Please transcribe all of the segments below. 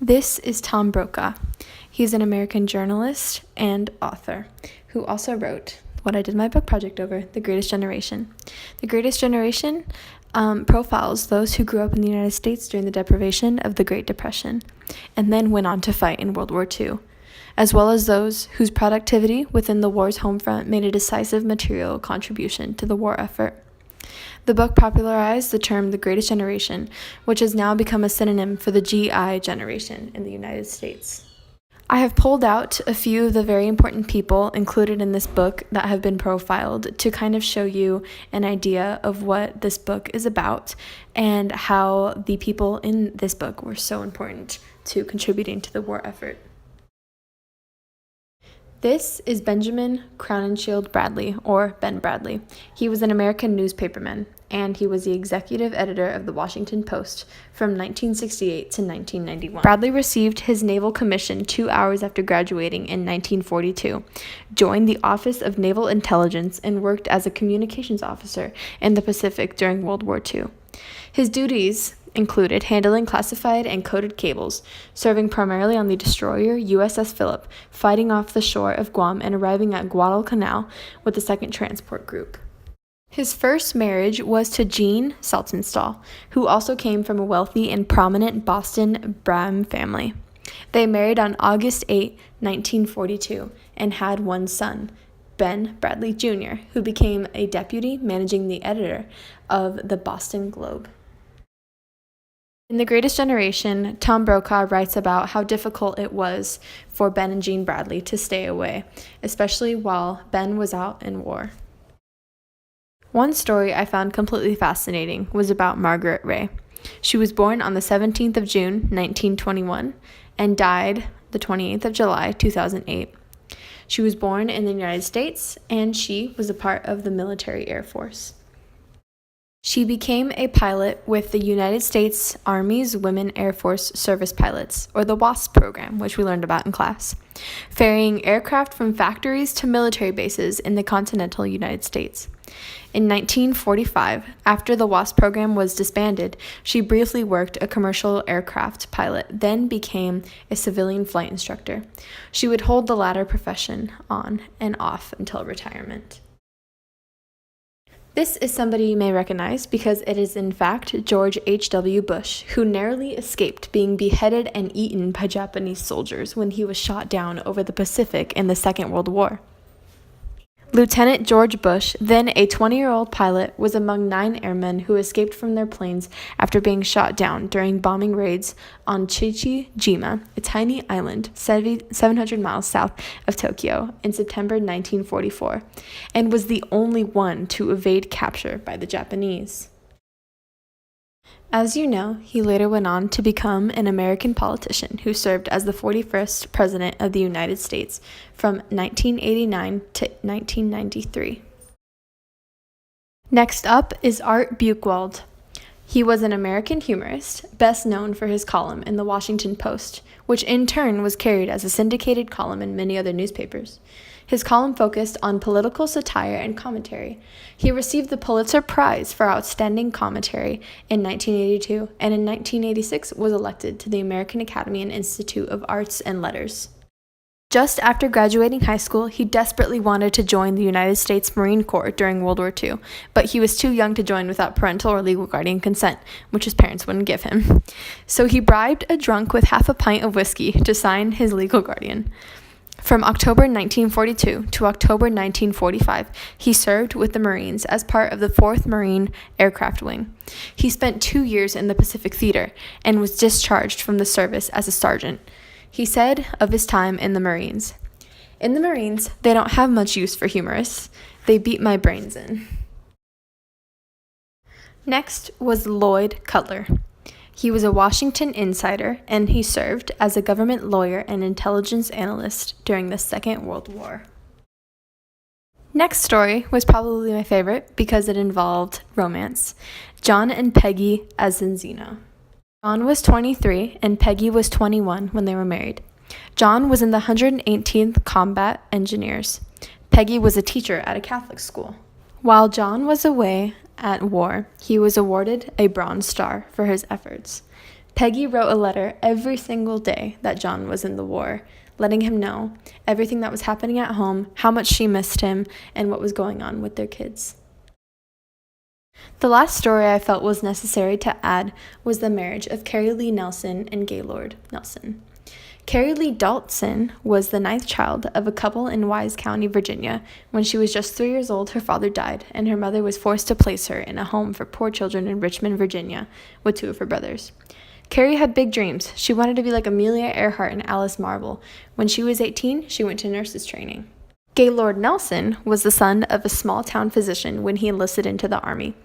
This is Tom Brokaw. He's an American journalist and author who also wrote what I did my book project over, The Greatest Generation. The Greatest Generation profiles those who grew up in the United States during the deprivation of the Great Depression and then went on to fight in World War II, as well as those whose productivity within the war's home front made a decisive material contribution to the war effort. The book popularized the term the Greatest Generation, which has now become a synonym for the GI generation in the United States. I have pulled out a few of the very important people included in this book that have been profiled to kind of show you an idea of what this book is about and how the people in this book were so important to contributing to the war effort. This is Benjamin Crowninshield Bradley, or Ben Bradley. He was an American newspaperman, and he was the executive editor of the Washington Post from 1968 to 1991. Bradley received his naval commission 2 hours after graduating in 1942, joined the Office of Naval Intelligence, and worked as a communications officer in the Pacific during World War II. His duties included handling classified and coded cables, serving primarily on the destroyer USS Philip, fighting off the shore of Guam, and arriving at Guadalcanal with the 2nd Transport Group. His first marriage was to Jean Saltonstall, who also came from a wealthy and prominent Boston Brahmin family. They married on August 8, 1942, and had one son, Ben Bradley Jr., who became a deputy managing the editor of the Boston Globe. In The Greatest Generation, Tom Brokaw writes about how difficult it was for Ben and Jean Bradley to stay away, especially while Ben was out in war. One story I found completely fascinating was about Margaret Ray. She was born on the 17th of June, 1921, and died the 28th of July, 2008. She was born in the United States, and she was a part of the military Air Force. She became a pilot with the United States Army's Women Air Force Service Pilots, or the WASP program, which we learned about in class, ferrying aircraft from factories to military bases in the continental United States. In 1945, after the WASP program was disbanded, she briefly worked a commercial aircraft pilot, then became a civilian flight instructor. She would hold the latter profession on and off until retirement. This is somebody you may recognize because it is in fact George H.W. Bush, who narrowly escaped being beheaded and eaten by Japanese soldiers when he was shot down over the Pacific in the Second World War. Lieutenant George Bush, then a 20-year-old pilot, was among 9 airmen who escaped from their planes after being shot down during bombing raids on Chichi-jima, a tiny island 700 miles south of Tokyo, in September 1944, and was the only one to evade capture by the Japanese. As you know, he later went on to become an American politician who served as the 41st President of the United States from 1989 to 1993. Next up is Art Buchwald. He was an American humorist, best known for his column in the Washington Post, which in turn was carried as a syndicated column in many other newspapers. His column focused on political satire and commentary. He received the Pulitzer Prize for Outstanding Commentary in 1982, and in 1986 was elected to the American Academy and Institute of Arts and Letters. Just after graduating high school, he desperately wanted to join the United States Marine Corps during World War II, but he was too young to join without parental or legal guardian consent, which his parents wouldn't give him. So he bribed a drunk with half a pint of whiskey to sign his legal guardian. From October 1942 to October 1945, he served with the Marines as part of the 4th Marine Aircraft Wing. He spent 2 years in the Pacific Theater and was discharged from the service as a sergeant. He said of his time in the Marines, "In the Marines, they don't have much use for humorists. They beat my brains in." Next was Lloyd Cutler. He was a Washington insider, and he served as a government lawyer and intelligence analyst during the Second World War. Next story was probably my favorite because it involved romance. John and Peggy Azzanzino. John was 23 and Peggy was 21 when they were married. John was in the 118th Combat Engineers. Peggy was a teacher at a Catholic school. While John was away at war, he was awarded a Bronze Star for his efforts. Peggy wrote a letter every single day that John was in the war, letting him know everything that was happening at home, how much she missed him, and what was going on with their kids. The last story I felt was necessary to add was the marriage of Carrie Lee Nelson and Gaylord Nelson. Carrie Lee Dalton was the 9th child of a couple in Wise County, Virginia. When she was just 3 years old, her father died, and her mother was forced to place her in a home for poor children in Richmond, Virginia, with 2 of her brothers. Carrie had big dreams. She wanted to be like Amelia Earhart and Alice Marble. When she was 18, she went to nurse's training. Gaylord Nelson was the son of a small-town physician when he enlisted into the Army,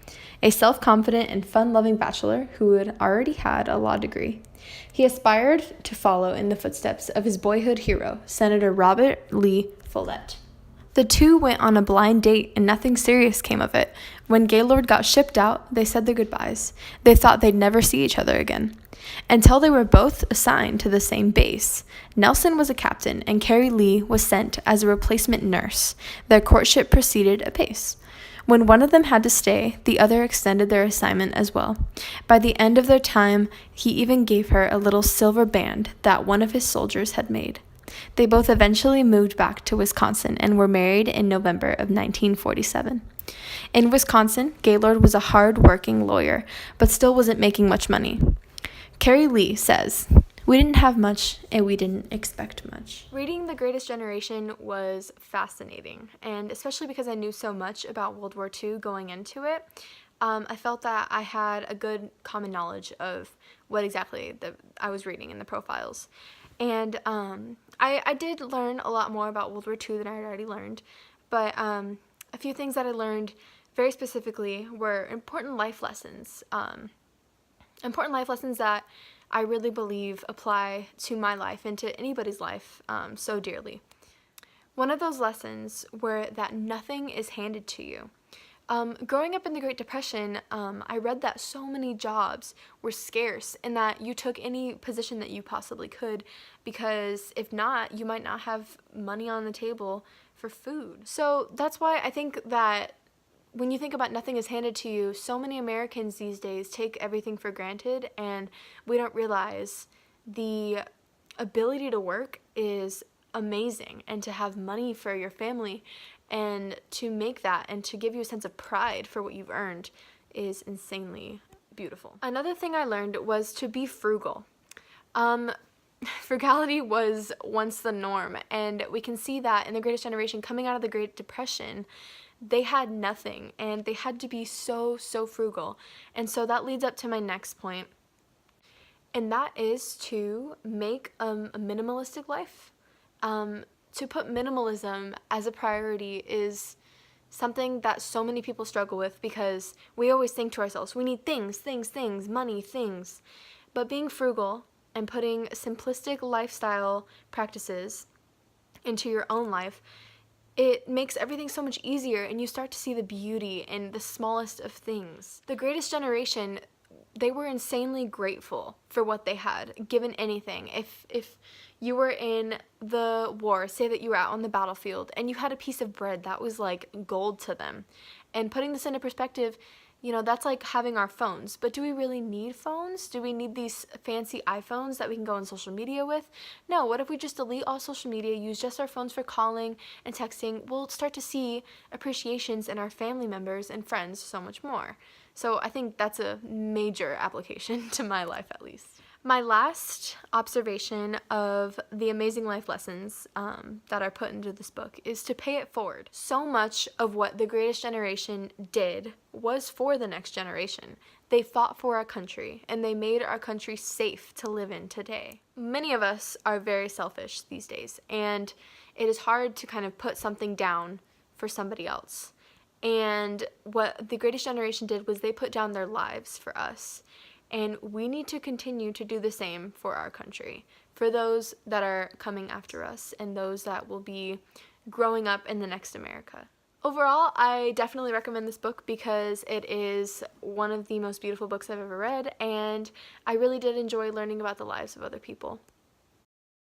a self-confident and fun-loving bachelor who had already had a law degree. He aspired to follow in the footsteps of his boyhood hero, Senator Robert Lee Follett. The two went on a blind date and nothing serious came of it. When Gaylord got shipped out, they said their goodbyes. They thought they'd never see each other again. Until they were both assigned to the same base. Nelson was a captain and Carrie Lee was sent as a replacement nurse. Their courtship proceeded apace. When one of them had to stay, the other extended their assignment as well. By the end of their time, he even gave her a little silver band that one of his soldiers had made. They both eventually moved back to Wisconsin and were married in November of 1947. In Wisconsin, Gaylord was a hard-working lawyer, but still wasn't making much money. Carrie Lee says, "We didn't have much, and we didn't expect much." Reading The Greatest Generation was fascinating, and especially because I knew so much about World War II going into it, I felt that I had a good common knowledge of what exactly I was reading in the profiles. And I did learn a lot more about World War II than I had already learned, but a few things that I learned very specifically were important life lessons that I really believe apply to my life and to anybody's life so dearly. One of those lessons were that nothing is handed to you. Growing up in the Great Depression, I read that so many jobs were scarce and that you took any position that you possibly could because if not, you might not have money on the table for food. So that's why I think that when you think about nothing is handed to you, so many Americans these days take everything for granted and we don't realize the ability to work is amazing and to have money for your family and to make that and to give you a sense of pride for what you've earned is insanely beautiful. Another thing I learned was to be frugal. Frugality was once the norm, and we can see that in The Greatest Generation coming out of the Great Depression. They had nothing and they had to be so frugal. And so that leads up to my next point, and that is to make a minimalistic life. To put minimalism as a priority is something that so many people struggle with because we always think to ourselves, we need things, money, things. But being frugal and putting simplistic lifestyle practices into your own life, it makes everything so much easier and you start to see the beauty in the smallest of things. The Greatest Generation, they were insanely grateful for what they had, given anything. If you were in the war, say that you were out on the battlefield, and you had a piece of bread, that was like gold to them. And putting this into perspective, you know, that's like having our phones. But do we really need phones? Do we need these fancy iPhones that we can go on social media with? No, what if we just delete all social media, use just our phones for calling and texting? We'll start to see appreciations in our family members and friends so much more. So I think that's a major application to my life, at least. My last observation of the amazing life lessons that are put into this book is to pay it forward. So much of what the Greatest Generation did was for the next generation. They fought for our country, and they made our country safe to live in today. Many of us are very selfish these days, and it is hard to kind of put something down for somebody else. And what the Greatest Generation did was they put down their lives for us. And we need to continue to do the same for our country, for those that are coming after us and those that will be growing up in the next America. Overall, I definitely recommend this book because it is one of the most beautiful books I've ever read, and I really did enjoy learning about the lives of other people.